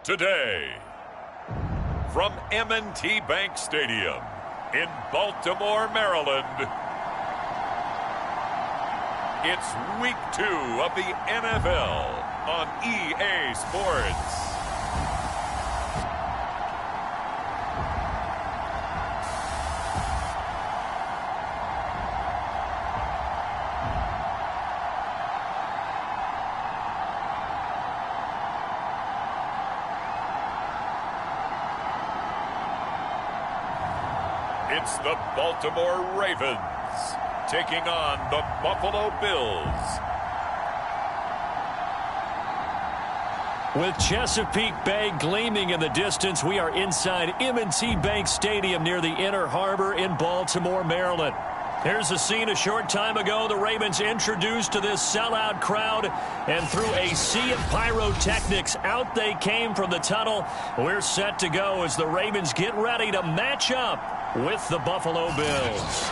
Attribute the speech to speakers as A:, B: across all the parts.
A: today. From M&T Bank Stadium in Baltimore, Maryland, it's Week 2 of the NFL on EA Sports. It's the Baltimore Ravens taking on the Buffalo Bills.
B: With Chesapeake Bay gleaming in the distance, we are inside M&T Bank Stadium near the Inner Harbor in Baltimore, Maryland. Here's a scene a short time ago. The Ravens introduced to this sellout crowd, and through a sea of pyrotechnics, out they came from the tunnel. We're set to go as the Ravens get ready to match up with the Buffalo Bills.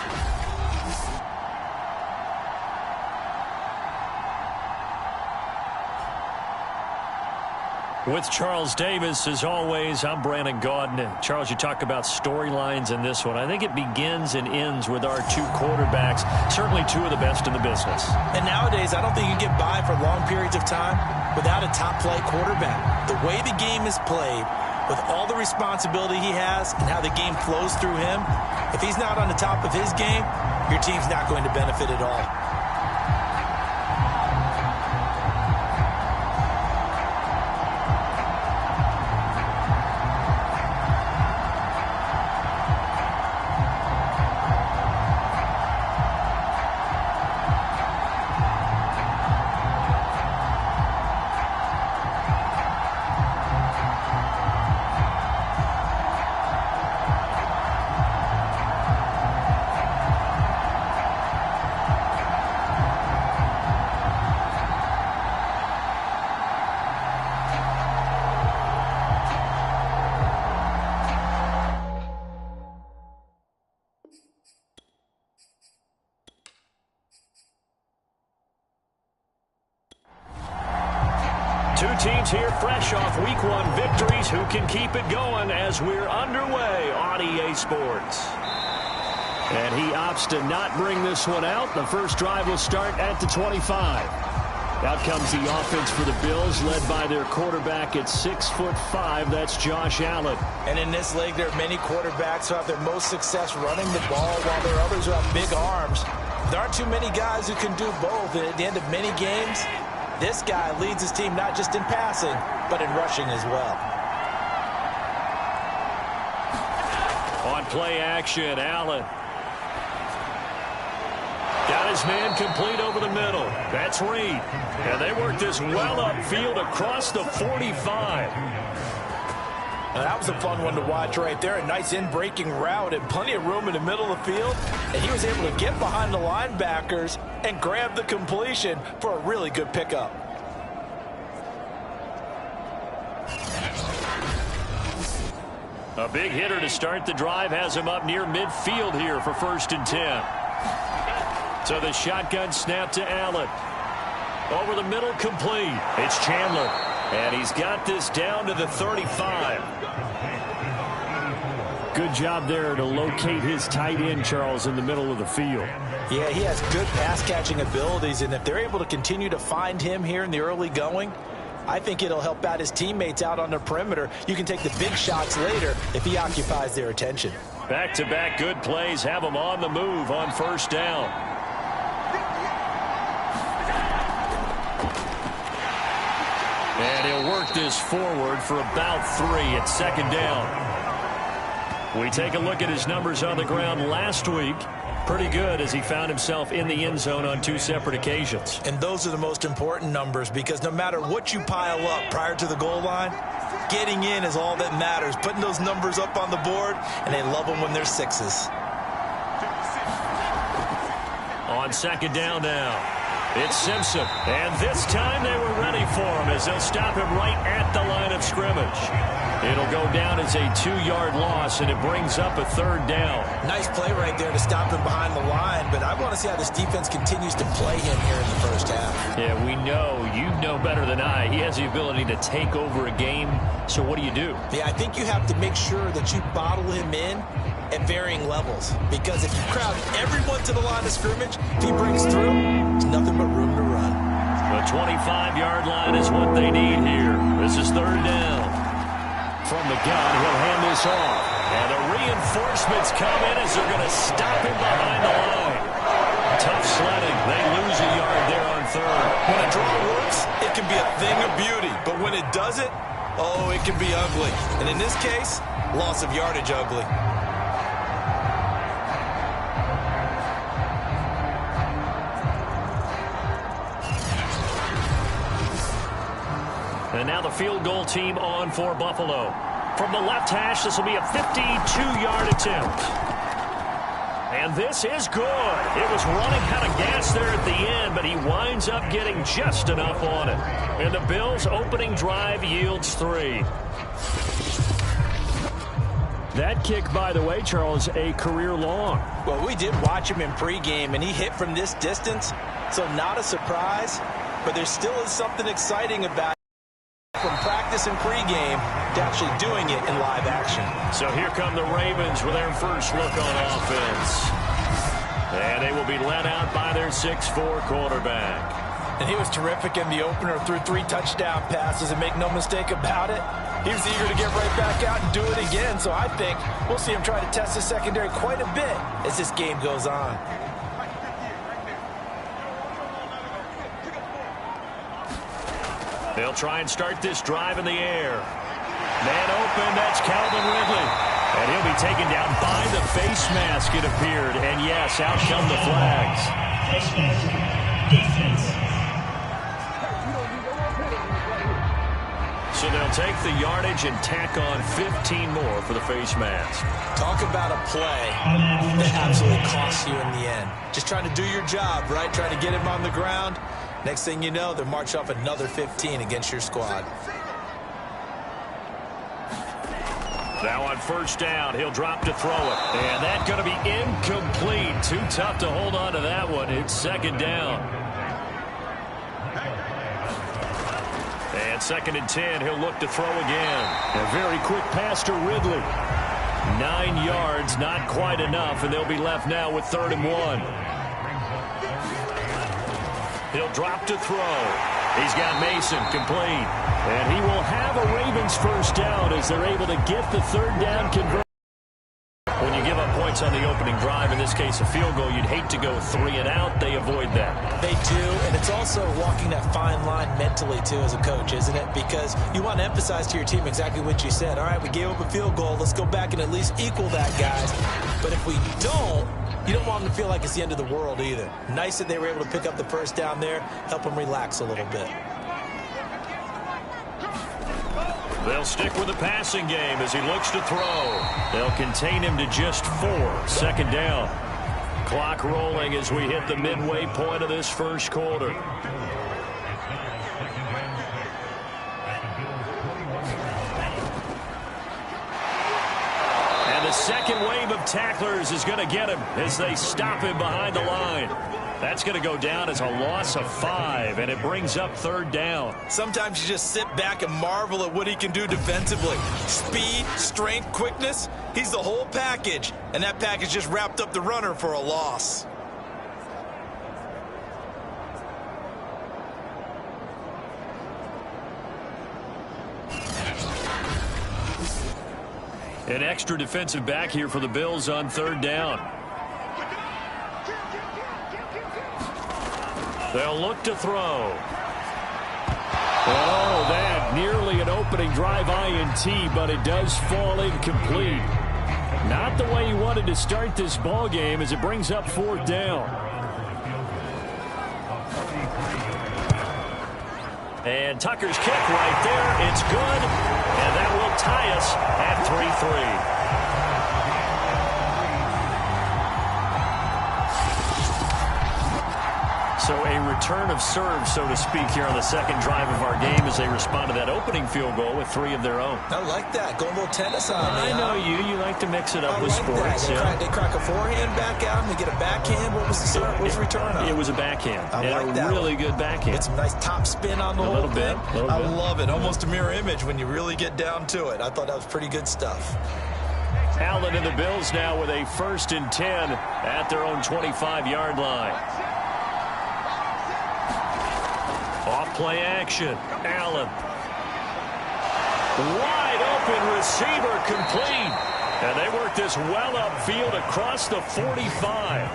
B: With Charles Davis, as always, I'm Brandon Gaudin. Charles, you talk about storylines in this one. I think it begins and ends with our two quarterbacks, certainly two of the best in the business.
C: And nowadays, I don't think you get by for long periods of time without a top-flight quarterback. The way the game is played, with all the responsibility he has and how the game flows through him, if he's not on the top of his game, your team's not going to benefit at all.
B: Two teams here fresh off Week 1 victories. Who can keep it going as we're underway on EA Sports? And he opts to not bring this one out. The first drive will start at the 25. Out comes the offense for the Bills, led by their quarterback at 6'5". That's Josh Allen.
C: And in this league, there are many quarterbacks who have their most success running the ball, while there are others who have big arms. There aren't too many guys who can do both. And at the end of many games, this guy leads his team not just in passing, but in rushing as well.
B: On play action, Allen. Got his man complete over the middle. That's Reed. And they work this well upfield across the 45.
C: Now, that was a fun one to watch right there. A nice in-breaking route and plenty of room in the middle of the field. And he was able to get behind the linebackers and grab the completion for a really good pickup.
B: A big hitter to start the drive has him up near midfield here for 1st and 10. So the shotgun snap to Allen. Over the middle, complete. It's Chandler. And he's got this down to the 35. Good job there to locate his tight end, Charles, in the middle of the field.
C: Yeah, he has good pass-catching abilities, and if they're able to continue to find him here in the early going, I think it'll help out his teammates out on the perimeter. You can take the big shots later if he occupies their attention.
B: Back-to-back good plays have him on the move on 1st down. And he'll work this forward for about 3 at 2nd down. We take a look at his numbers on the ground last week. Pretty good as he found himself in the end zone on 2 separate occasions.
C: And those are the most important numbers, because no matter what you pile up prior to the goal line, getting in is all that matters. Putting those numbers up on the board, and they love them when they're 6s.
B: On 2nd down now, it's Simpson. And this time they were ready for him as they'll stop him right at the line of scrimmage. It'll go down as a 2-yard loss, and it brings up a 3rd down.
C: Nice play right there to stop him behind the line, but I want to see how this defense continues to play him here in the first half.
B: Yeah, we know. You know better than I. He has the ability to take over a game, so what do you do?
C: Yeah, I think you have to make sure that you bottle him in at varying levels, because if you crowd everyone to the line of scrimmage, if he breaks through, there's nothing but room to run.
B: The 25-yard line is what they need here. This is 3rd down. From the gun, he'll hand this off. And the reinforcements come in as they're going to stop him behind the line. Tough sledding. They lose a yard there on 3rd.
C: When a draw works, it can be a thing of beauty. But when it doesn't, oh, it can be ugly. And in this case, loss of yardage ugly.
B: And now the field goal team on for Buffalo. From the left hash, this will be a 52-yard attempt. And this is good. It was running out of gas there at the end, but he winds up getting just enough on it. And the Bills' opening drive yields 3. That kick, by the way, Charles, a career long.
C: Well, we did watch him in pregame, and he hit from this distance, so not a surprise. But there still is something exciting about it. From practice and pregame to actually doing it in live action.
B: So here come the Ravens with their first look on offense. And they will be led out by their 6'4" quarterback.
C: And he was terrific in the opener, threw 3 touchdown passes, and make no mistake about it, he was eager to get right back out and do it again. So I think we'll see him try to test the secondary quite a bit as this game goes on.
B: They'll try and start this drive in the air. Man open, that's Calvin Ridley. And he'll be taken down by the face mask, it appeared. And yes, out come the flags. So they'll take the yardage and tack on 15 more for the face mask.
C: Talk about a play that absolutely costs you in the end. Just trying to do your job, right? Trying to get him on the ground. Next thing you know, they'll march off another 15 against your squad.
B: Now on first down, he'll drop to throw it. And that's going to be incomplete. Too tough to hold on to that one. It's 2nd down. And 2nd and 10, he'll look to throw again. A very quick pass to Ridley. 9 yards, not quite enough, and they'll be left now with 3rd and 1. He'll drop to throw. He's got Mason complete. And he will have a Ravens first down as they're able to get the 3rd down conversion. When you give up points on the opening drive, in this case a field goal, you'd hate to go 3 and out. They avoid that.
C: They do, and it's also walking that fine line mentally, too, as a coach, isn't it? Because you want to emphasize to your team exactly what you said. All right, we gave up a field goal. Let's go back and at least equal that, guys. But if we don't, you don't want them to feel like it's the end of the world either. Nice that they were able to pick up the first down there, help them relax a little bit.
B: They'll stick with the passing game as he looks to throw. They'll contain him to just 4. 2nd down. Clock rolling as we hit the midway point of this first quarter. And the second wave of tacklers is going to get him as they stop him behind the line. That's going to go down as a loss of 5, and it brings up 3rd down.
C: Sometimes you just sit back and marvel at what he can do defensively. Speed, strength, quickness, he's the whole package. And that package just wrapped up the runner for a loss.
B: An extra defensive back here for the Bills on 3rd down. They'll look to throw. Oh, that nearly an opening drive INT, but it does fall incomplete. Not the way you wanted to start this ball game as it brings up 4th down. And Tucker's kick right there. It's good, and that will tie us at 3-3. So a return of serve, so to speak, here on the second drive of our game as they respond to that opening field goal with 3 of their own.
C: I like that. Go a little tennis on me.
B: I know you. You like to mix it up with
C: like
B: sports.
C: That. They crack a forehand back out and they get a backhand. What was the serve? What was the return on?
B: It was a backhand.
C: I like that.
B: A really good backhand.
C: Get some nice top spin on the whole
B: little bit.
C: thing. I love it. Almost a mirror image when you really get down to it. I thought that was pretty good stuff.
B: Allen and the Bills now with a 1st and 10 at their own 25-yard line. Off-play action. Allen. Wide open receiver complete. And they work this well upfield across the 45.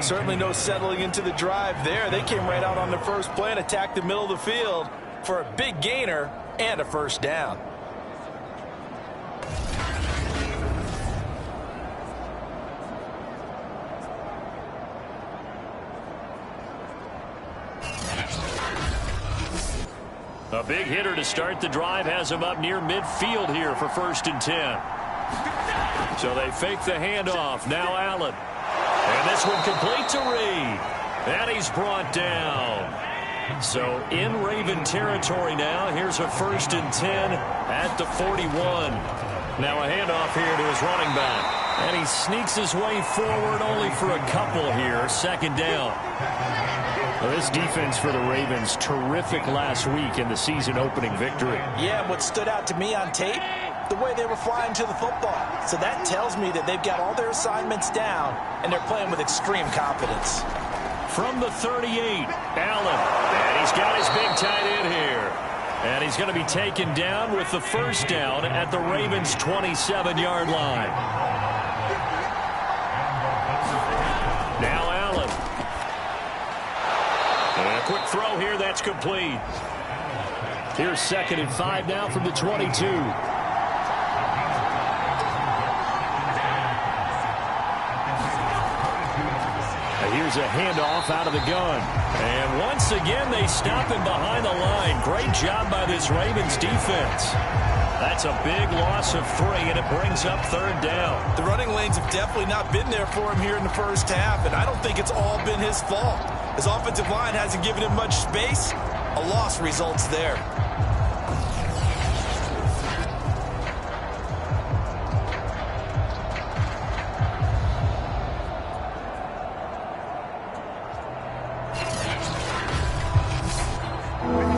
C: Certainly no settling into the drive there. They came right out on the first play and attacked the middle of the field for a big gainer and a 1st down.
B: A big hitter to start the drive has him up near midfield here for 1st and 10. So they fake the handoff. Now Allen. And this one complete to Reed. And he's brought down. So in Raven territory now. Here's a 1st and 10 at the 41. Now a handoff here to his running back. And he sneaks his way forward only for a couple here. 2nd down. Well, this defense for the Ravens, terrific last week in the season-opening victory.
C: Yeah, what stood out to me on tape, the way they were flying to the football. So that tells me that they've got all their assignments down, and they're playing with extreme confidence.
B: From the 38, Allen. And he's got his big tight end here. And he's going to be taken down with the 1st down at the Ravens' 27-yard line. Now Allen. And a quick throw here, that's complete. Here's 2nd and 5 now from the 22. Here's a handoff out of the gun. And once again, they stop him behind the line. Great job by this Ravens defense. That's a big loss of 3, and it brings up 3rd down.
C: The running lanes have definitely not been there for him here in the first half, and I don't think it's all been his fault. His offensive line hasn't given him much space. A loss results there.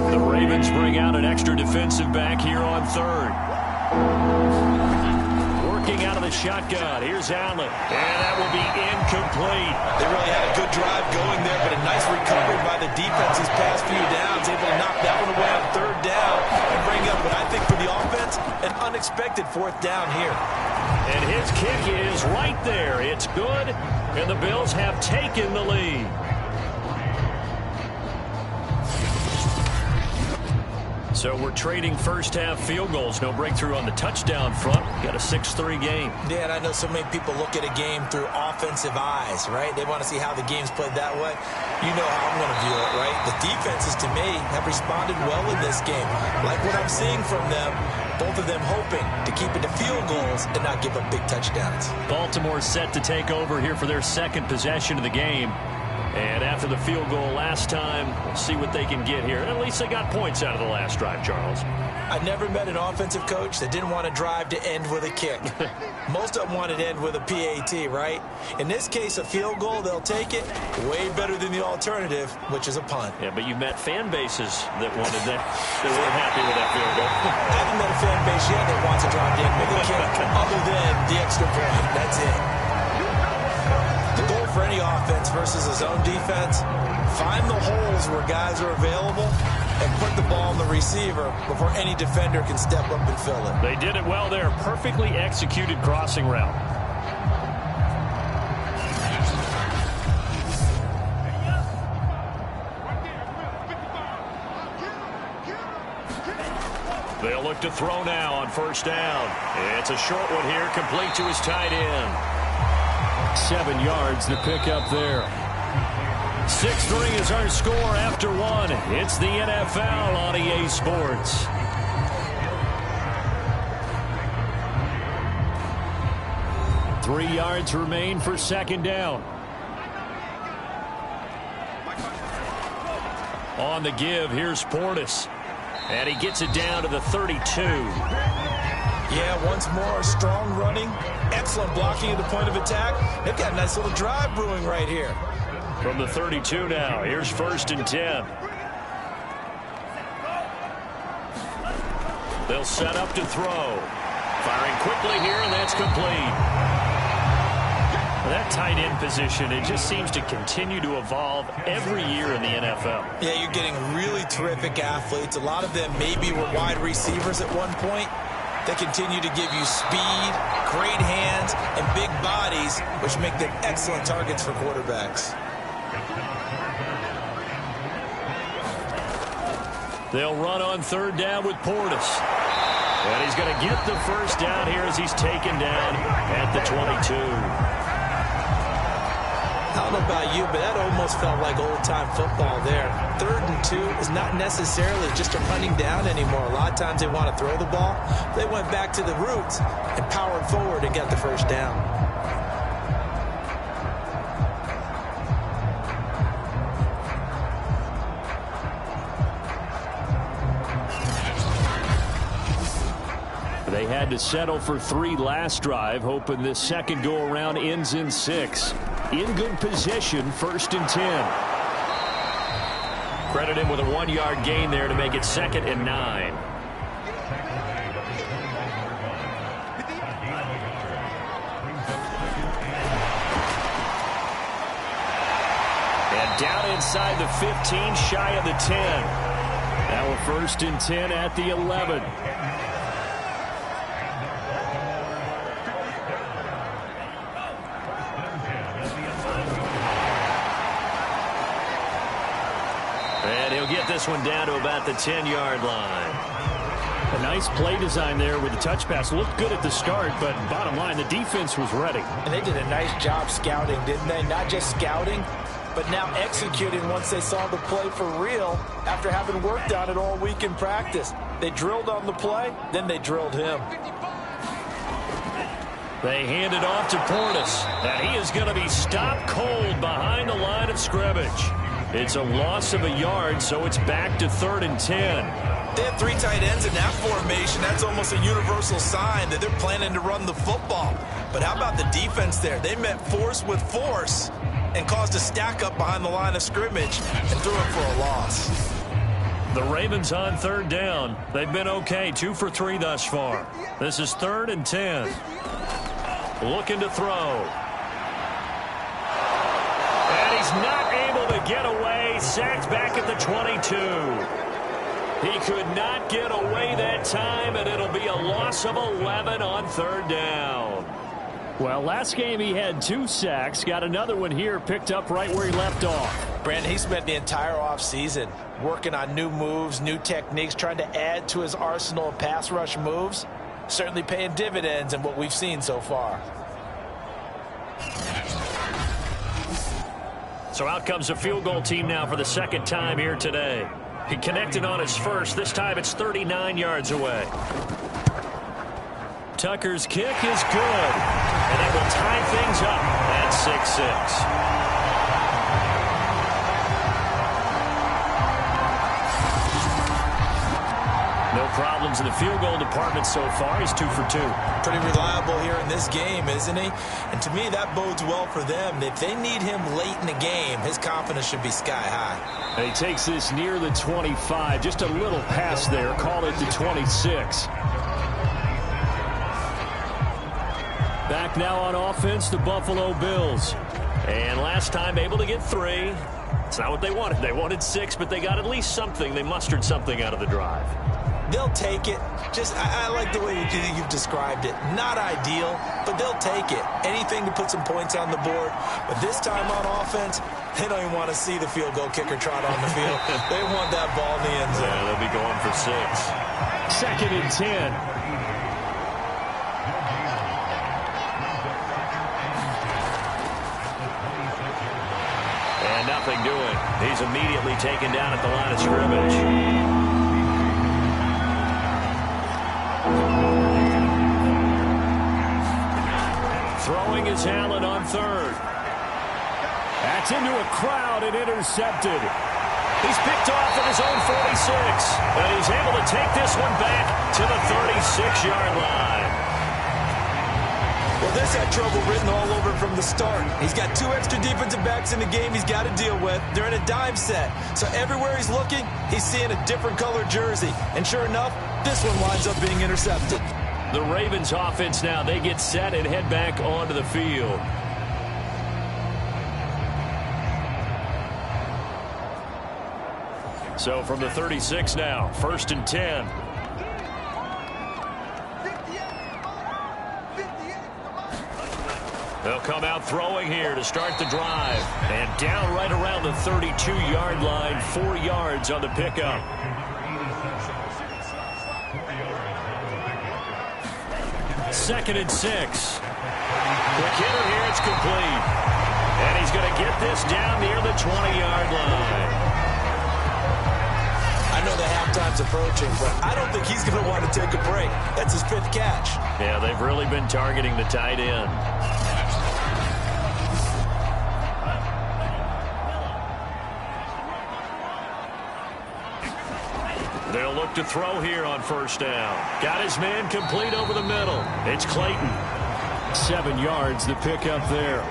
B: The Ravens bring out an extra defensive back here on 3rd. Working out of the shotgun. Here's Allen. And that will be incomplete.
C: They really had a good drive going there, but a nice recovery by the defense these past few downs. Able to knock that one away on 3rd down and bring up what I think for the offense, an unexpected 4th down here.
B: And his kick is right there. It's good, and the Bills have taken the lead. So we're trading first-half field goals. No breakthrough on the touchdown front. Got a 6-3 game.
C: Yeah, and I know so many people look at a game through offensive eyes, right? They want to see how the game's played that way. You know how I'm going to view it, right? The defenses, to me, have responded well in this game. Like what I'm seeing from them, both of them hoping to keep it to field goals and not give up big touchdowns.
B: Baltimore set to take over here for their 2nd possession of the game. And after the field goal last time, we'll see what they can get here. At least they got points out of the last drive, Charles.
C: I never met an offensive coach that didn't want to drive to end with a kick. Most of them wanted to end with a PAT, right? In this case, a field goal, they'll take it. Way better than the alternative, which is a punt.
B: Yeah, but you met fan bases that wanted that. They weren't happy with that field goal.
C: I haven't met a fan base yet that wants to drive to end with a kick other than the extra point. That's it. The goal for any offense versus a zone defense, find the holes where guys are available and put the ball on the receiver before any defender can step up and fill it.
B: They did it well there. Perfectly executed crossing route. They'll look to throw now on 1st down. It's a short one here, complete to his tight end. 7 yards to pick up there. 6-3 is our score after 1. It's the NFL on EA Sports. Three yards remain for 2nd down. On the give, here's Portis. And he gets it down to the 32.
C: Yeah, once more, strong running, excellent blocking at the point of attack. They've got a nice little drive brewing right here.
B: From the 32 now, here's 1st and 10. They'll set up to throw. Firing quickly here, and that's complete. That tight end position, it just seems to continue to evolve every year in the NFL.
C: Yeah, you're getting really terrific athletes. A lot of them maybe were wide receivers at one point. They continue to give you speed, great hands, and big bodies, which make them excellent targets for quarterbacks.
B: They'll run on 3rd down with Portis. And he's going to get the 1st down here as he's taken down at the 22.
C: I don't know about you, but that almost felt like old-time football there. 3rd and 2 is not necessarily just a running down anymore. A lot of times they want to throw the ball. They went back to the roots and powered forward and got the 1st down.
B: They had to settle for 3 last drive, hoping this second go-around ends in 6. In good position, 1st and 10. Credit him with a 1-yard gain there to make it 2nd and 9. And down inside the 15, shy of the 10. Now a 1st and 10 at the 11. Get this one down to about the 10-yard line. A nice play design there with the touch pass. Looked good at the start, but bottom line, the defense was ready.
C: And they did a nice job scouting, didn't they? Not just scouting, but now executing once they saw the play for real after having worked on it all week in practice. They drilled on the play, then they drilled him.
B: They hand it off to Portis, and he is going to be stopped cold behind the line of scrimmage. It's a loss of a yard, so it's back to 3rd and 10.
C: They have 3 tight ends in that formation. That's almost a universal sign that they're planning to run the football. But how about the defense there? They met force with force and caused a stack up behind the line of scrimmage and threw it for a loss.
B: The Ravens on 3rd down. They've been okay, 2 for 3 thus far. This is 3rd and 10. Looking to throw. And he's not able to get away. Sacked back at the 22. He could not get away that time, and it'll be a loss of 11 on 3rd down. Well, last game he had 2 sacks. Got another one here, picked up right where he left off.
C: Brandon, he spent the entire offseason working on new moves, new techniques, trying to add to his arsenal of pass rush moves. Certainly paying dividends in what we've seen so far.
B: So out comes a field goal team now for the 2nd time here today. He connected on his first. This time it's 39 yards away. Tucker's kick is good. And it will tie things up at 6-6. No problems in the field goal department so far. He's 2 for 2.
C: Pretty reliable here in this game, isn't he? And to me, that bodes well for them. If they need him late in the game, his confidence should be sky high.
B: And he takes this near the 25. Just a little pass there. Call it the 26. Back now on offense, the Buffalo Bills. And last time able to get 3. It's not what they wanted. They wanted 6, but they got at least something. They mustered something out of the drive.
C: They'll take it. I like the way you've described it. Not ideal, but they'll take it. Anything to put some points on the board. But this time on offense, they don't even want to see the field goal kicker trot on the field. They want that ball in the end zone.
B: Yeah, they'll be going for 6. 2nd and 10. And nothing doing. He's immediately taken down at the line of scrimmage. Throwing is Allen on 3rd. That's into a crowd and intercepted. He's picked off at his own 46. And he's able to take this one back to the 36-yard line.
C: Well, this had trouble written all over from the start. He's got 2 extra defensive backs in the game he's got to deal with. They're in a dime set. So everywhere he's looking, he's seeing a different color jersey. And sure enough, this one winds up being intercepted.
B: The Ravens offense now, they get set and head back onto the field. So from the 36 now, 1st and 10. They'll come out throwing here to start the drive. And down right around the 32-yard line, 4 yards on the pickup. Second and 6. Quick hitter here, it's complete. And he's going to get this down near the 20-yard line.
C: I know the halftime's approaching, but I don't think he's going to want to take a break. That's his 5th catch.
B: Yeah, they've really been targeting the tight end. They'll look to throw here on 1st down. Got his man complete over the middle. It's Clayton. 7 yards, the pickup there.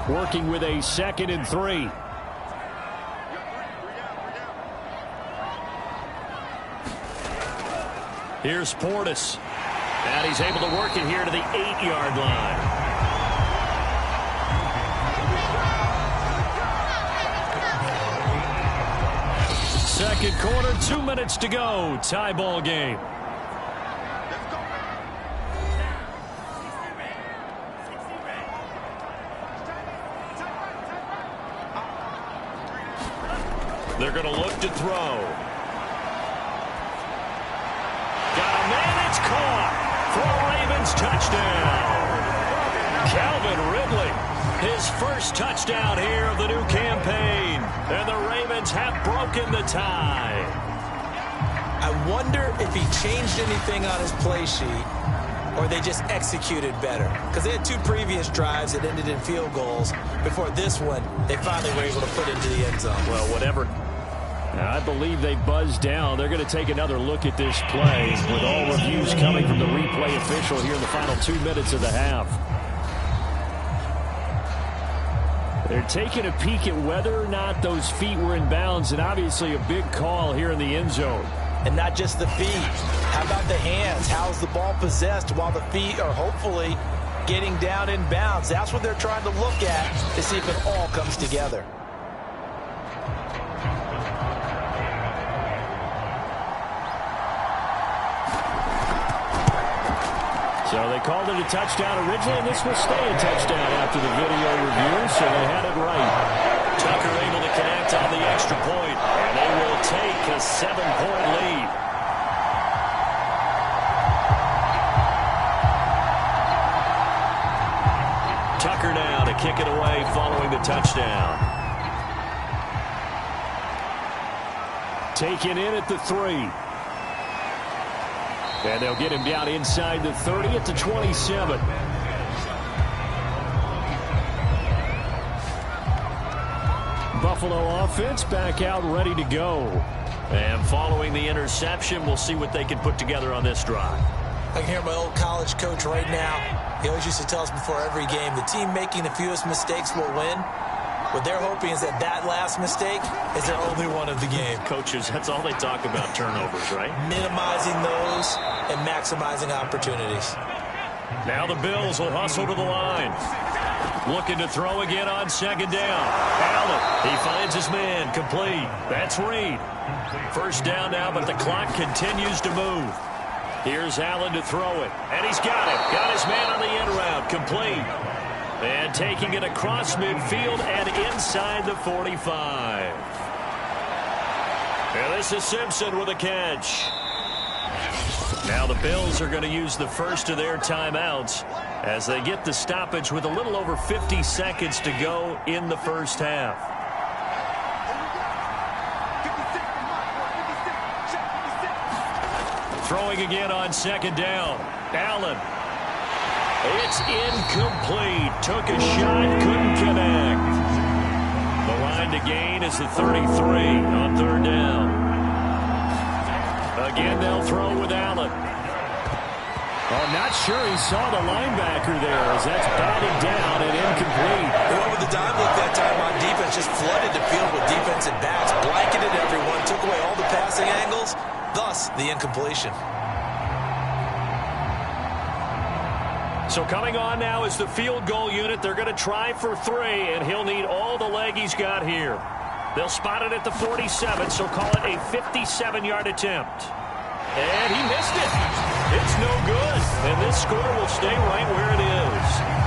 B: Working with a 2nd and 3. Here's Portis. And he's able to work it here to the 8-yard line. Second quarter, 2 minutes to go. Tie ball game. They're going to look to throw. Got a man, it's caught. For a Ravens touchdown. Calvin Ridley, his first touchdown here of the new campaign. And the Ravens have broken the tie.
C: I wonder if he changed anything on his play sheet or they just executed better. Because they had 2 previous drives that ended in field goals. Before this one, they finally were able to put into the end zone.
B: Well, whatever. I believe they buzzed down. They're going to take another look at this play with all reviews coming from the replay official here in the final 2 minutes of the half. They're taking a peek at whether or not those feet were in bounds, and obviously a big call here in the end zone.
C: And not just the feet. How about the hands? How's the ball possessed while the feet are hopefully getting down in bounds? That's what they're trying to look at to see if it all comes together.
B: So they called it a touchdown originally, and this will stay a touchdown after the video review, so they had it right. Tucker able to connect on the extra point, and they will take a 7-point lead. Tucker now to kick it away following the touchdown. Taken in at the 3. And they'll get him down inside the 30 at the 27. Buffalo offense back out ready to go. And following the interception, we'll see what they can put together on this drive.
C: I can hear my old college coach right now. He always used to tell us before every game, the team making the fewest mistakes will win. What they're hoping is that that last mistake is their only one of the game.
B: Coaches, that's all they talk about, turnovers, right?
C: Minimizing those and maximizing opportunities.
B: Now the Bills will hustle to the line. Looking to throw again on 2nd down. Allen, he finds his man, complete. That's Reed. 1st down now, but the clock continues to move. Here's Allen to throw it, and he's got it. Got his man on the end route, complete. And taking it across midfield and inside the 45. And this is Simpson with a catch. Now the Bills are going to use the first of their timeouts as they get the stoppage with a little over 50 seconds to go in the first half. Throwing again on second down. Allen. It's incomplete. Took a shot, couldn't connect. The line to gain is the 33 on third down. Again, they'll throw with Allen.
D: I'm not sure he saw the linebacker there as that's batted down and incomplete.
C: They went with the dime look that time on defense, just flooded the field with defensive backs, blanketed everyone, took away all the passing angles, thus the incompletion.
B: So coming on now is the field goal unit. They're going to try for 3, and he'll need all the leg he's got here. They'll spot it at the 47, so call it a 57-yard attempt. And he missed it. It's no good. And this score will stay right where it is.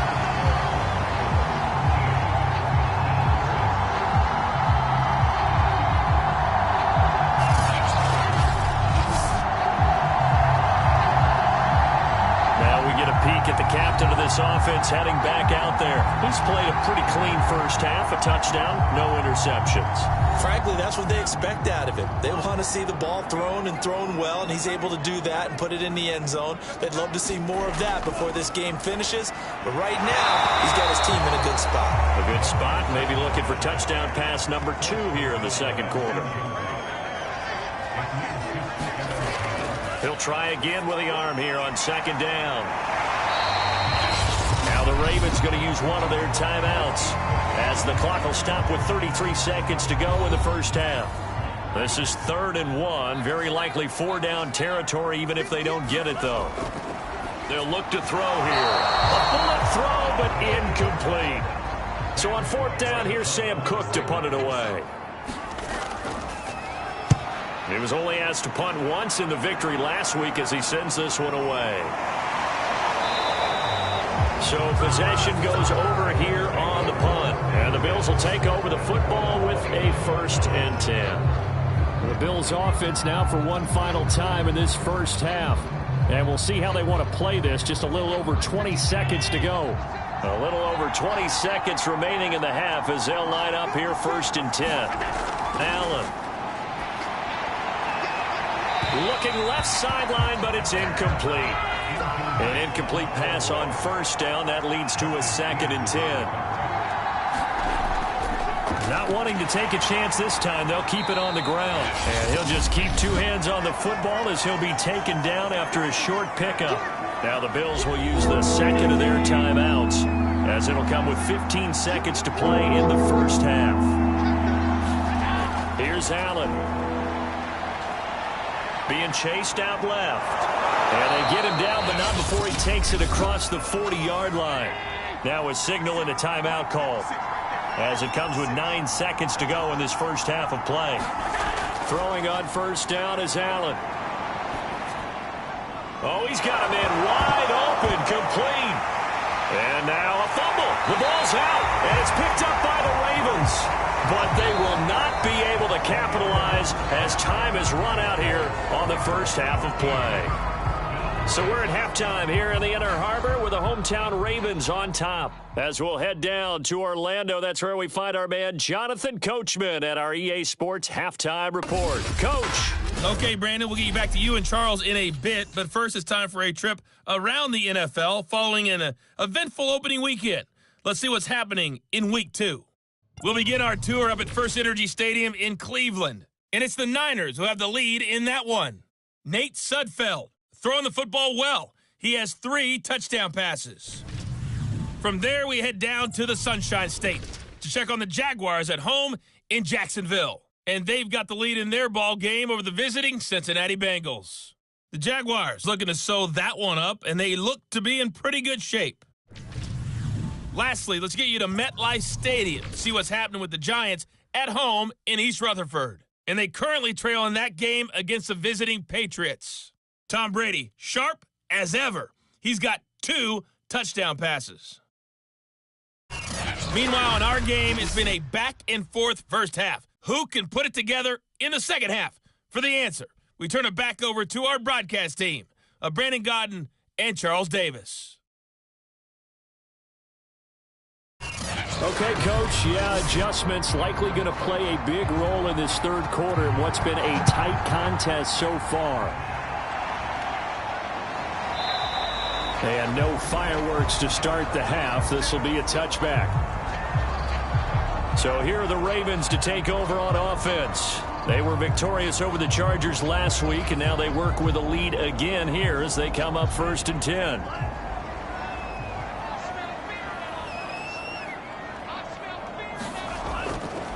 B: At the captain of this offense heading back out there. He's played a pretty clean first half, a touchdown, no interceptions.
C: Frankly, that's what they expect out of him. They want to see the ball thrown and thrown well, and he's able to do that and put it in the end zone. They'd love to see more of that before this game finishes, but right now, he's got his team in a good spot.
B: A good spot, maybe looking for touchdown pass number 2 here in the second quarter. He'll try again with the arm here on second down. Now the Ravens going to use one of their timeouts as the clock will stop with 33 seconds to go in the first half. This is 3rd and 1, very likely 4-down territory even if they don't get it though. They'll look to throw here. A bullet throw, but incomplete. So on 4th down, here's Sam Cook to punt it away. He was only asked to punt once in the victory last week as he sends this one away. So possession goes over here on the punt. And the Bills will take over the football with a 1st and 10.
D: The Bills offense now for one final time in this first half. And we'll see how they want to play this. Just a little over 20 seconds to go.
B: A little over 20 seconds remaining in the half as they'll line up here 1st and 10. Allen. Looking left sideline, but it's incomplete. An incomplete pass on 1st down. That leads to a 2nd and 10. Not wanting to take a chance this time. They'll keep it on the ground. And he'll just keep 2 hands on the football as he'll be taken down after a short pickup. Now the Bills will use the 2nd of their timeouts as it'll come with 15 seconds to play in the first half. Here's Allen. Being chased out left. And they get him down, but not before he takes it across the 40-yard line. Now a signal and a timeout call as it comes with 9 seconds to go in this first half of play. Throwing on 1st down is Allen. Oh, he's got him in wide open, complete. And now a fumble. The ball's out, and it's picked up by the Ravens. But they will not be able to capitalize as time has run out here on the first half of play. So we're at halftime here in the Inner Harbor with the hometown Ravens on top. As we'll head down to Orlando, that's where we find our man Jonathan Coachman at our EA Sports Halftime Report. Coach.
E: Okay, Brandon, we'll get you back to you and Charles in a bit. But first, it's time for a trip around the NFL following an eventful opening weekend. Let's see what's happening in Week 2. We'll begin our tour up at First Energy Stadium in Cleveland. And it's the Niners who have the lead in that one. Nate Sudfeld throwing the football well. He has 3 touchdown passes. From there, we head down to the Sunshine State to check on the Jaguars at home in Jacksonville. And they've got the lead in their ball game over the visiting Cincinnati Bengals. The Jaguars looking to sew that one up, and they look to be in pretty good shape. Lastly, let's get you to MetLife Stadium to see what's happening with the Giants at home in East Rutherford. And they currently trail in that game against the visiting Patriots. Tom Brady, sharp as ever. He's got 2 touchdown passes. Meanwhile, in our game, it's been a back-and-forth first half. Who can put it together in the second half? For the answer, we turn it back over to our broadcast team of Brandon Godden and Charles Davis.
D: Okay, Coach, adjustments likely going to play a big role in this third quarter in what's been a tight contest so far. And no fireworks to start the half. This will be a touchback. So here are the Ravens to take over on offense. They were victorious over the Chargers last week, and now they work with a lead again here as they come up 1st and 10.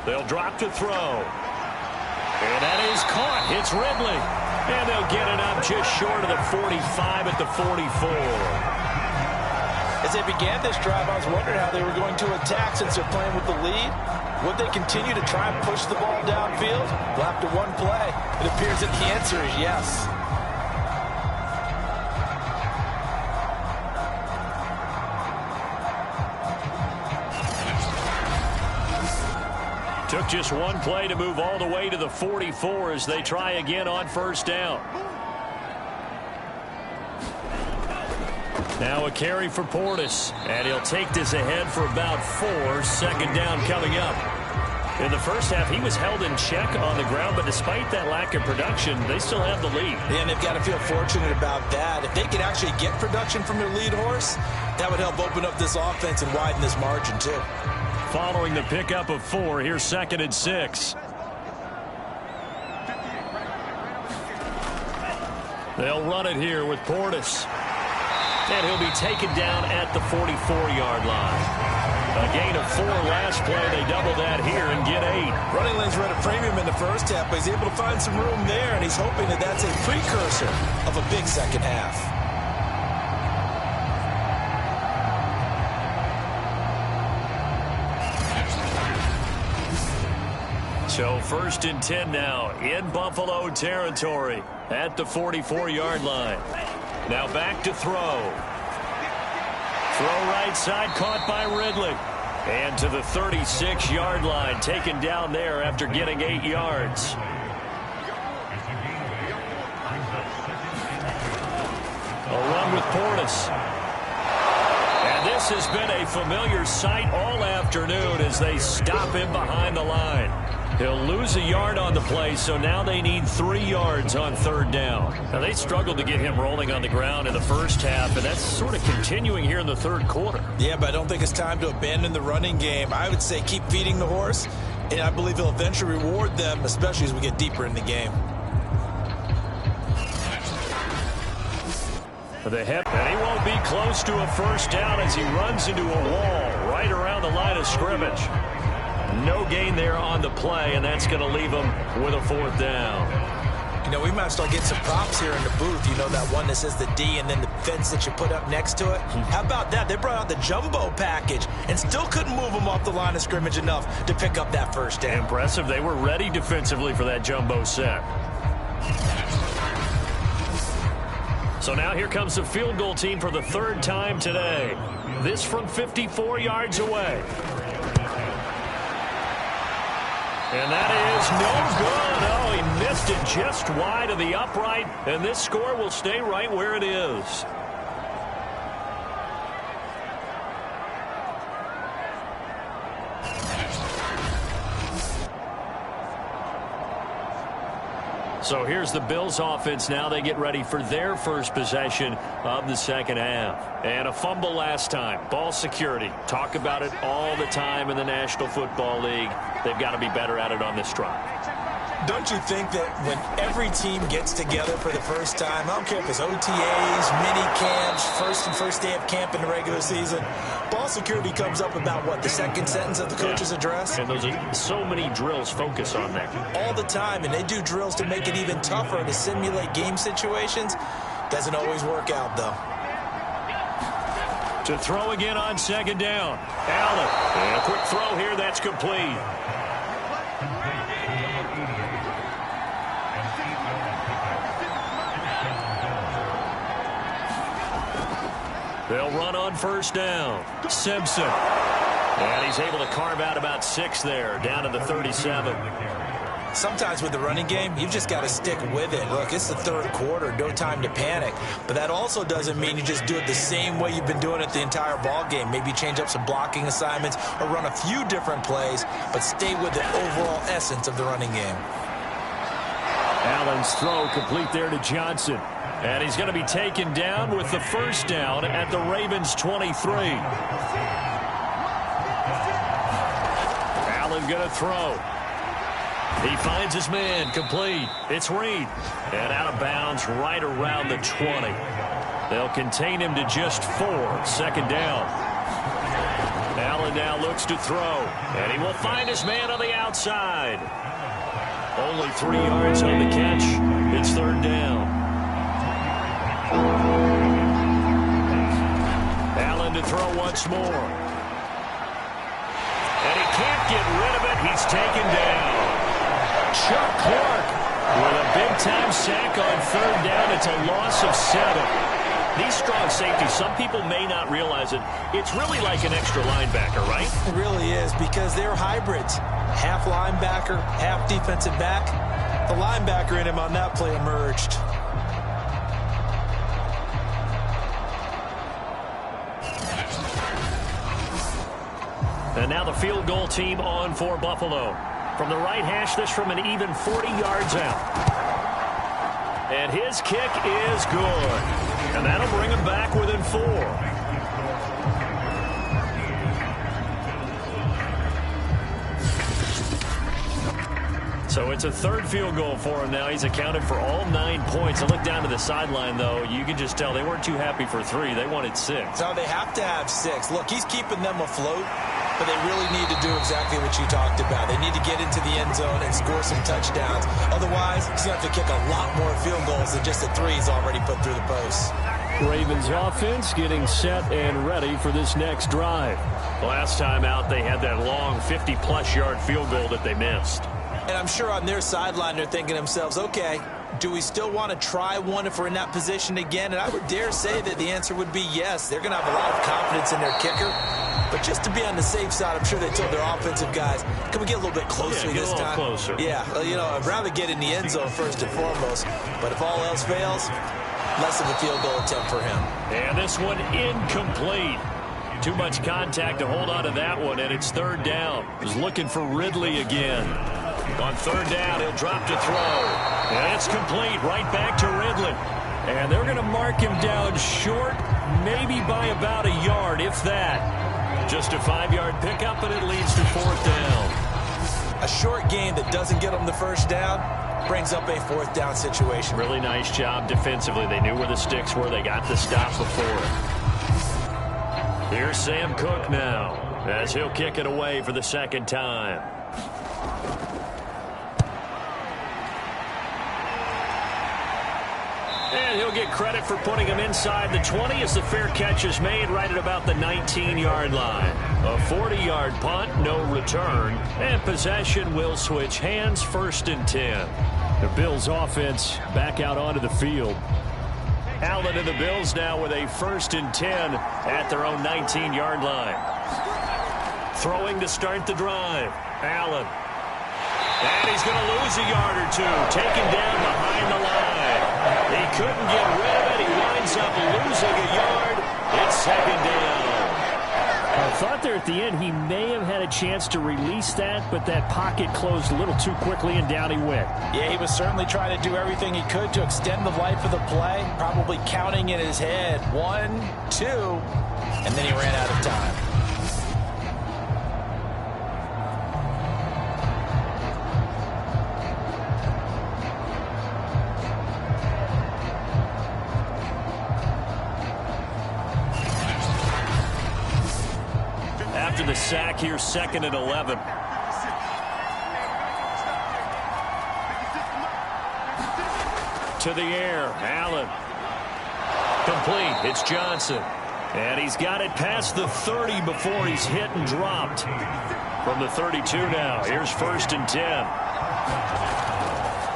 D: They'll drop to throw. And that is caught. It's Ridley. And they'll get it up just short of the 45 at the 44.
C: As they began this drive, I was wondering how they were going to attack since they're playing with the lead. Would they continue to try and push the ball downfield? Well, after one play, it appears that the answer is yes.
B: Took just one play to move all the way to the 44 as they try again on 1st down. Now a carry for Portis, and he'll take this ahead for about 4. 2nd down coming up. In the first half, he was held in check on the ground, but despite that lack of production, they still have the lead.
C: And they've got to feel fortunate about that. If they can actually get production from their lead horse, that would help open up this offense and widen this margin too.
B: Following the pickup of 4, here's 2nd and 6. They'll run it here with Portis. And he'll be taken down at the 44-yard line. A gain of 4 last play. They double that here and get 8.
C: Running lanes were at a premium in the first half, but he's able to find some room there, and he's hoping that that's a precursor of a big second half.
B: So 1st and 10 now in Buffalo territory at the 44-yard line. Now back to throw. Throw right side, caught by Ridley. And to the 36-yard line, taken down there after getting 8 yards. A run with Portis. And this has been a familiar sight all afternoon as they stop him behind the line. He'll lose a yard on the play, so now they need 3 yards on 3rd down. Now, they struggled to get him rolling on the ground in the first half, and that's sort of continuing here in the 3rd quarter.
C: Yeah, but I don't think it's time to abandon the running game. I would say keep feeding the horse, and I believe he'll eventually reward them, especially as we get deeper in the game.
B: The hip, and he won't be close to a 1st down as he runs into a wall right around the line of scrimmage. No gain there on the play, and that's going to leave him with a 4th down.
C: You know, we might start getting some props here in the booth. You know, that one that says the D and then the fence that you put up next to it? How about that? They brought out the jumbo package and still couldn't move them off the line of scrimmage enough to pick up that 1st down.
B: Impressive. They were ready defensively for that jumbo set. So now here comes the field goal team for the 3rd time today. This from 54 yards away. And that is no good. Oh, he missed it just wide of the upright, and this score will stay right where it is. So here's the Bills offense now. They get ready for their first possession of the 2nd half. And a fumble last time. Ball security. Talk about it all the time in the National Football League. They've got to be better at it on this drive.
C: Don't you think that when every team gets together for the first time, I don't care if it's OTAs, mini camps, first day of camp in the regular season, ball security comes up about what, the 2nd sentence of the coach's address?
B: And those are so many drills focus on that.
C: All the time, and they do drills to make it even tougher to simulate game situations. Doesn't always work out, though.
B: To throw again on 2nd down. Allen. And a quick throw here. That's complete. They'll run on 1st down. Simpson. And he's able to carve out about 6 there, down to the 37.
C: Sometimes with the running game, you've just got to stick with it. Look, it's the 3rd quarter, no time to panic. But that also doesn't mean you just do it the same way you've been doing it the entire ball game. Maybe change up some blocking assignments or run a few different plays, but stay with the overall essence of the running game.
B: Allen's throw complete there to Johnson. And he's going to be taken down with the first down at the Ravens' 23. Allen going to throw. He finds his man, complete. It's Reed. And out of bounds right around the 20. They'll contain him to just 4. Second down. Allen now looks to throw. And he will find his man on the outside. Only 3 yards on the catch. It's third down. Allen to throw once more. And he can't get rid of it. He's taken down. Chuck Clark with a big-time sack on third down. It's a loss of 7. These strong safeties, some people may not realize it. It's really like an extra linebacker, right?
C: It really is, because they're hybrids. Half linebacker, half defensive back. The linebacker in him on that play emerged.
B: And now the field goal team on for Buffalo. From the right hash, this from an even 40 yards out. And his kick is good. And that'll bring him back within 4. So it's a third field goal for him now. He's accounted for all 9 points. I look down to the sideline, though. You can just tell they weren't too happy for 3. They wanted 6.
C: No, they have to have 6. Look, he's keeping them afloat, but they really need to do exactly what you talked about. They need to get into the end zone and score some touchdowns. Otherwise, he's going to have to kick a lot more field goals than just the 3 he's already put through the posts.
B: Ravens offense getting set and ready for this next drive. Last time out, they had that long 50-plus yard field goal that they missed.
C: And I'm sure on their sideline they're thinking to themselves, okay, do we still want to try one if we're in that position again? And I would dare say that the answer would be yes. They're going to have a lot of confidence in their kicker. But just to be on the safe side, I'm sure they told their offensive guys, can we get a little bit closer this time?
B: Closer.
C: Yeah, well, you know, I'd rather get in the end zone first and foremost. But if all else fails, less of a field goal attempt for him.
B: And this one incomplete. Too much contact to hold on to that one, and it's third down. He's looking for Ridley again. On third down, he'll drop to throw. And it's complete, right back to Ridley. And they're going to mark him down short, maybe by about a yard, if that. Just a 5-yard pickup, and it leads to fourth down.
C: A short gain that doesn't get them the first down brings up a fourth down situation.
B: Really nice job defensively. They knew where the sticks were. They got the stop before it. Here's Sam Cook now, as he'll kick it away for the second time. And he'll get credit for putting him inside the 20 as the fair catch is made right at about the 19-yard line. A 40-yard punt, no return, and possession will switch hands, first and 10. The Bills offense back out onto the field. Allen and the Bills now with a first and 10 at their own 19-yard line. Throwing to start the drive. Allen. And he's going to lose a yard or two. Taken down behind the line. He couldn't get rid of it. He winds up losing a yard. It's second down.
D: I thought there at the end he may have had a chance to release that, but that pocket closed a little too quickly, and down he went.
C: Yeah, he was certainly trying to do everything he could to extend the life of the play, probably counting in his head 1, 2, and then he ran out of time.
B: After the sack, here's second and 11. To the air, Allen. Complete, it's Johnson. And he's got it past the 30 before he's hit and dropped. From the 32 now, here's first and 10.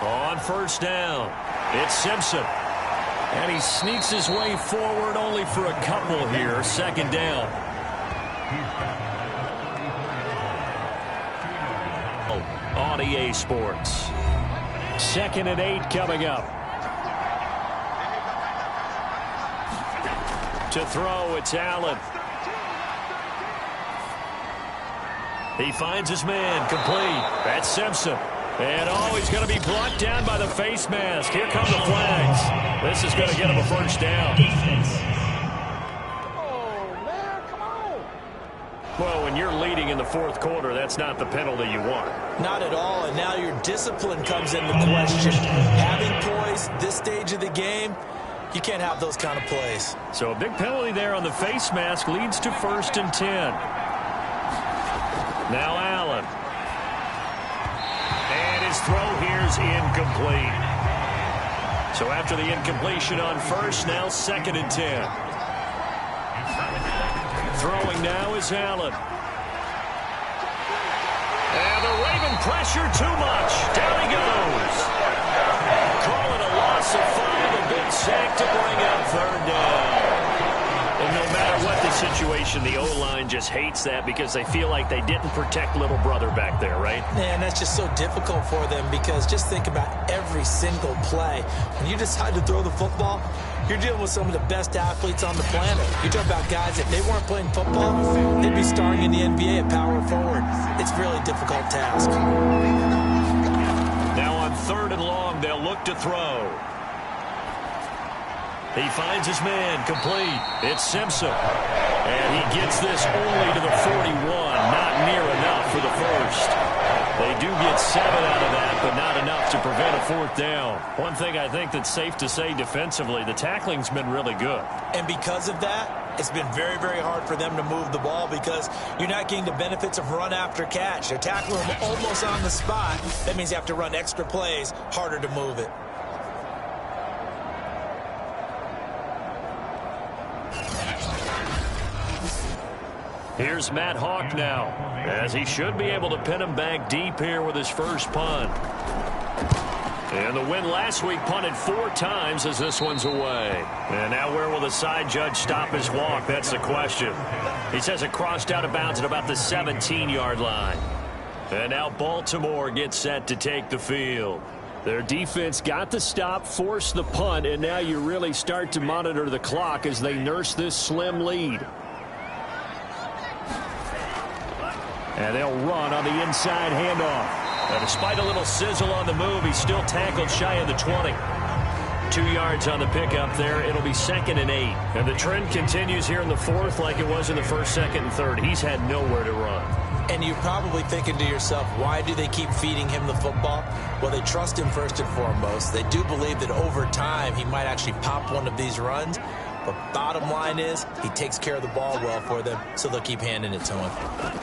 B: On first down, it's Simpson. And he sneaks his way forward only for a couple here, second down. On EA Sports. Second and 8 coming up. To throw, it's Allen. He finds his man, complete. That's Simpson. And he's going to be blocked down by the face mask. Here come the flags. This is going to get him a first down. Well, when you're leading in the fourth quarter, that's not the penalty you want.
C: Not at all, and now your discipline comes into question. Having poise this stage of the game, you can't have those kind of plays.
B: So a big penalty there on the face mask leads to 1st and 10. Now Allen. And his throw here's incomplete. So after the incompletion on first, now 2nd and 10. Throwing now is Allen. And the Raven pressure too much. Down he goes. Call it a loss of 5, a big sack to bring up 3rd down. And no matter what the situation, the O-line just hates that because they feel like they didn't protect little brother back there, right?
C: Man, that's just so difficult for them because just think about every single play. When you decide to throw the football, you're dealing with some of the best athletes on the planet. You talk about guys, if they weren't playing football, they'd be starring in the NBA at power forward. It's a really difficult task.
B: Now on 3rd and long, they'll look to throw. He finds his man, complete. It's Simpson. And he gets this only to the 41, not near enough for the first. They do get 7 out of that, but not enough to prevent a 4th down. One thing I think that's safe to say defensively, the tackling's been really good.
C: And because of that, it's been very, very hard for them to move the ball because you're not getting the benefits of run after catch. They're tackling them almost on the spot. That means you have to run extra plays, harder to move it.
B: Here's Matt Hawk now, as he should be able to pin him back deep here with his first punt. And the win last week punted 4 times as this one's away. And now where will the side judge stop his walk? That's the question. He says it crossed out of bounds at about the 17-yard line. And now Baltimore gets set to take the field. Their defense got the stop, forced the punt, and now you really start to monitor the clock as they nurse this slim lead. And they'll run on the inside handoff. Now, despite a little sizzle on the move, he's still tackled shy of the 20. 2 yards on the pickup there. It'll be 2nd and 8. And the trend continues here in the 4th like it was in the 1st, 2nd, and 3rd. He's had nowhere to run.
C: And you're probably thinking to yourself, why do they keep feeding him the football? Well, they trust him first and foremost. They do believe that over time he might actually pop one of these runs. But bottom line is he takes care of the ball well for them, so they'll keep handing it to him.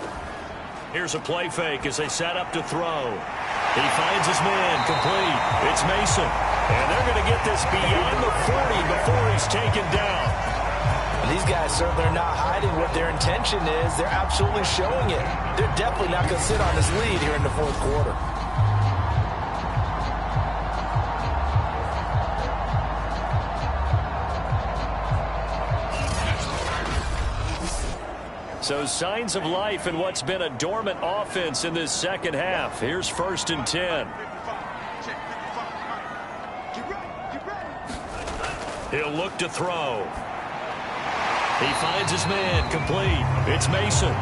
B: Here's a play fake as they set up to throw. He finds his man, complete. It's Mason. And they're going to get this beyond the 40 before he's taken down.
C: These guys certainly are not hiding what their intention is. They're absolutely showing it. They're definitely not going to sit on this lead here in the 4th quarter.
B: So signs of life in what's been a dormant offense in this 2nd half. Here's 1st and 10. He'll look to throw. He finds his man, complete. It's Mason.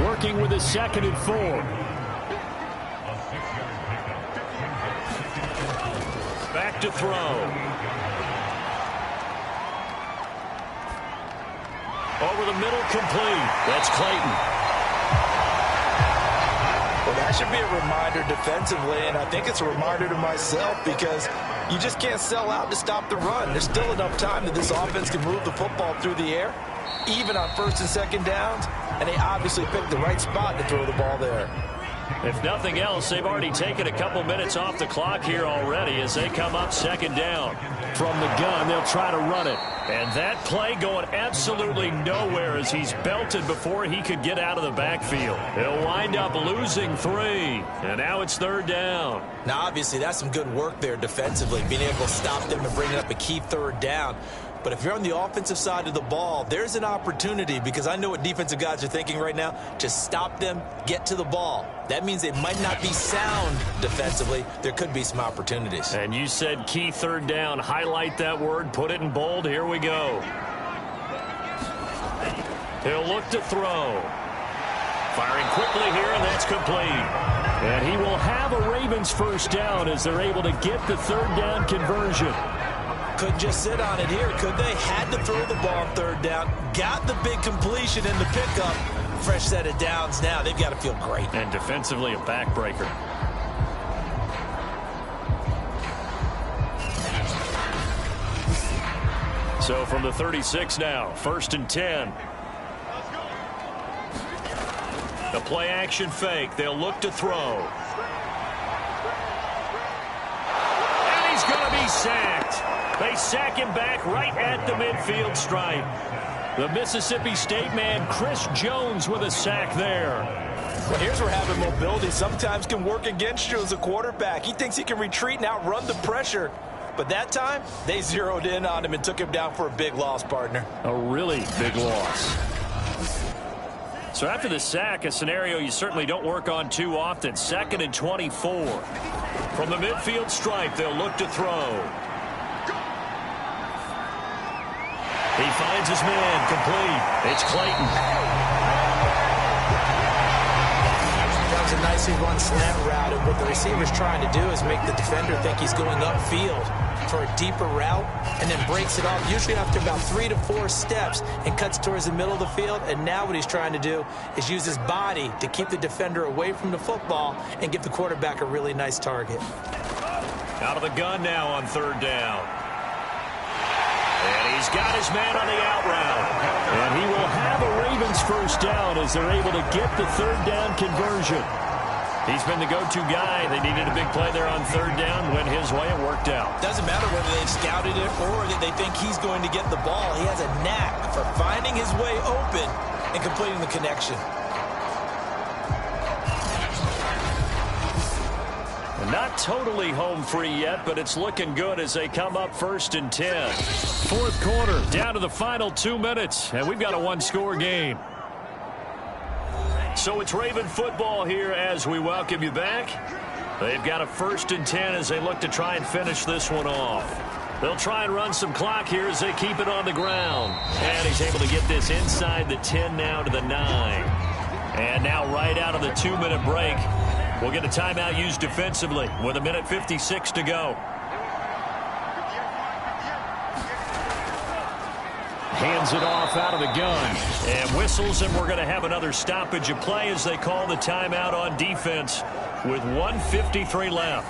B: Working with his 2nd and 4. Back to throw. Over the middle, complete. That's Clayton.
C: Well, that should be a reminder defensively, and I think it's a reminder to myself because you just can't sell out to stop the run. There's still enough time that this offense can move the football through the air, even on 1st and 2nd downs, and they obviously picked the right spot to throw the ball there.
B: If nothing else, they've already taken a couple minutes off the clock here already as they come up 2nd down. From the gun, they'll try to run it. And that play going absolutely nowhere as he's belted before he could get out of the backfield. He'll wind up losing 3. And now it's 3rd down.
C: Now, obviously, that's some good work there defensively, being able to stop them and bring up a key 3rd down. But if you're on the offensive side of the ball, there's an opportunity because I know what defensive guys are thinking right now. Just stop them, get to the ball. That means they might not be sound defensively. There could be some opportunities.
B: And you said key 3rd down. Highlight that word. Put it in bold. Here we go. He'll look to throw. Firing quickly here, and that's complete. And he will have a Ravens first down as they're able to get the third down conversion.
C: Couldn't just sit on it here, could they? Had to throw the ball on third down. Got the big completion in the pickup. Fresh set of downs now. They've got to feel great.
B: And defensively, a backbreaker. So from the 36 now, 1st and 10. The play action fake. They'll look to throw. And he's going to be sacked. They sack him back right at the midfield stripe. The Mississippi State man, Chris Jones, with a sack there.
C: Well, here's where having mobility sometimes can work against you as a quarterback. He thinks he can retreat and outrun the pressure. But that time, they zeroed in on him and took him down for a big loss, partner.
B: A really big loss. So after the sack, a scenario you certainly don't work on too often. 2nd and 24. From the midfield stripe, they'll look to throw. He finds his man, complete. It's Clayton.
C: That was a nicely run slant route, and what the receiver's trying to do is make the defender think he's going upfield for a deeper route, and then breaks it off, usually after about 3 to 4 steps, and cuts towards the middle of the field. And now what he's trying to do is use his body to keep the defender away from the football and give the quarterback a really nice target.
B: Out of the gun now on third down. And he's got his man on the out route. And he will have a Ravens first down as they're able to get the third down conversion. He's been the go-to guy. They needed a big play there on third down. Went his way. It worked out.
C: Doesn't matter whether they've scouted it or that they think he's going to get the ball. He has a knack for finding his way open and completing the connection.
B: Not totally home free yet, but it's looking good as they come up 1st and 10. Fourth quarter, down to the final 2 minutes, and we've got a one-score game. So it's Raven football here as we welcome you back. They've got a 1st and 10 as they look to try and finish this one off. They'll try and run some clock here as they keep it on the ground. And he's able to get this inside the 10 now to the 9. And now right out of the 2-minute break, we'll get a timeout used defensively with 1:56 to go. Hands it off out of the gun and whistles, and we're going to have another stoppage of play as they call the timeout on defense with 1:53 left.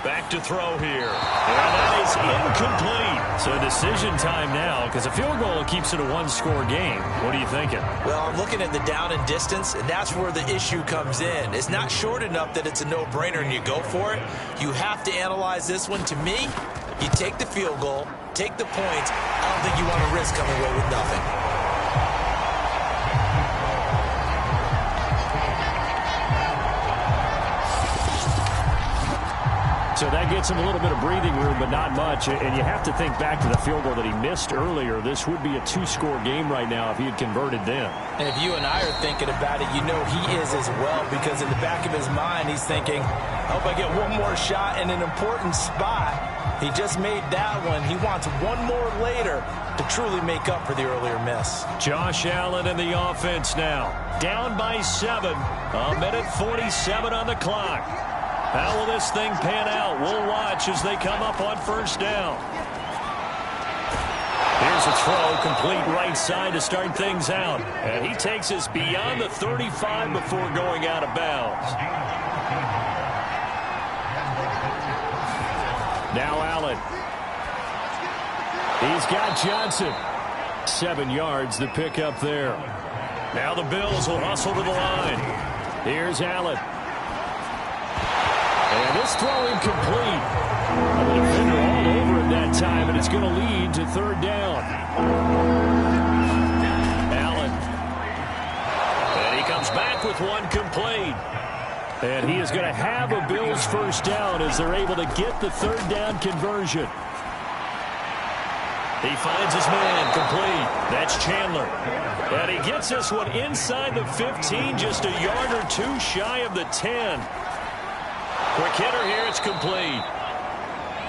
B: Back to throw here. And that is incomplete. So decision time now because a field goal keeps it a one-score game. What are you thinking?
C: Well, I'm looking at the down and distance, and that's where the issue comes in. It's not short enough that it's a no-brainer and you go for it. You have to analyze this one. To me, you take the field goal, take the points. I don't think you want to risk coming away with nothing.
B: So that gets him a little bit of breathing room, but not much. And you have to think back to the field goal that he missed earlier. This would be a 2-score game right now if he had converted then.
C: And if you and I are thinking about it, you know he is as well, because in the back of his mind, he's thinking, I hope I get one more shot in an important spot. He just made that one. He wants one more later to truly make up for the earlier miss.
B: Josh Allen in the offense now. Down by 7. 1:47 on the clock. How will this thing pan out? We'll watch as they come up on first down. Here's a throw, complete right side to start things out. And he takes us beyond the 35 before going out of bounds. Now Allen. He's got Johnson. 7 yards to pick up there. Now the Bills will hustle to the line. Here's Allen. And this throw incomplete. The defender all over it that time, and it's going to lead to third down. Allen. And he comes back with one complete. And he is going to have a Bills first down as they're able to get the third down conversion. He finds his man, complete. That's Chandler. And he gets this one inside the 15, just a yard or two shy of the 10. Quick hitter here, it's complete.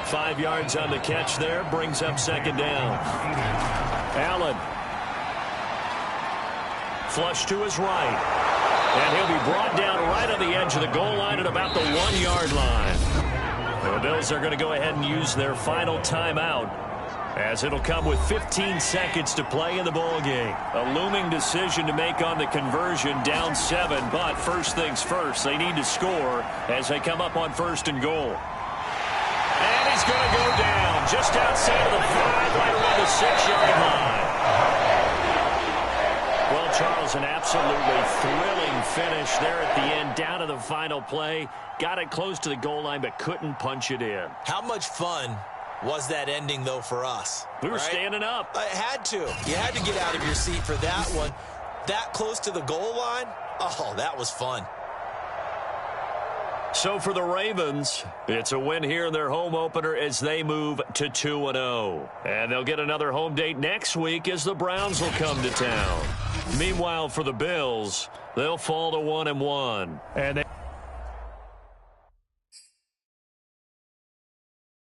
B: 5 yards on the catch there, brings up second down. Allen. Flush to his right. And he'll be brought down right on the edge of the goal line at about the 1-yard line. The Bills are going to go ahead and use their final timeout, as it'll come with 15 seconds to play in the ball game. A looming decision to make on the conversion, down 7, but first things first, they need to score as they come up on 1st and goal. And he's going to go down just outside of the 5, right around the 6-yard line. Well, Charles, an absolutely thrilling finish there at the end, down to the final play. Got it close to the goal line, but couldn't punch it in.
C: How much fun was that ending, though, for us?
B: We were standing up.
C: I had to. You had to get out of your seat for that one. That close to the goal line? Oh, that was fun.
B: So for the Ravens, it's a win here in their home opener as they move to 2-0. And they'll get another home date next week as the Browns will come to town. Meanwhile, for the Bills, they'll fall to 1-1. And they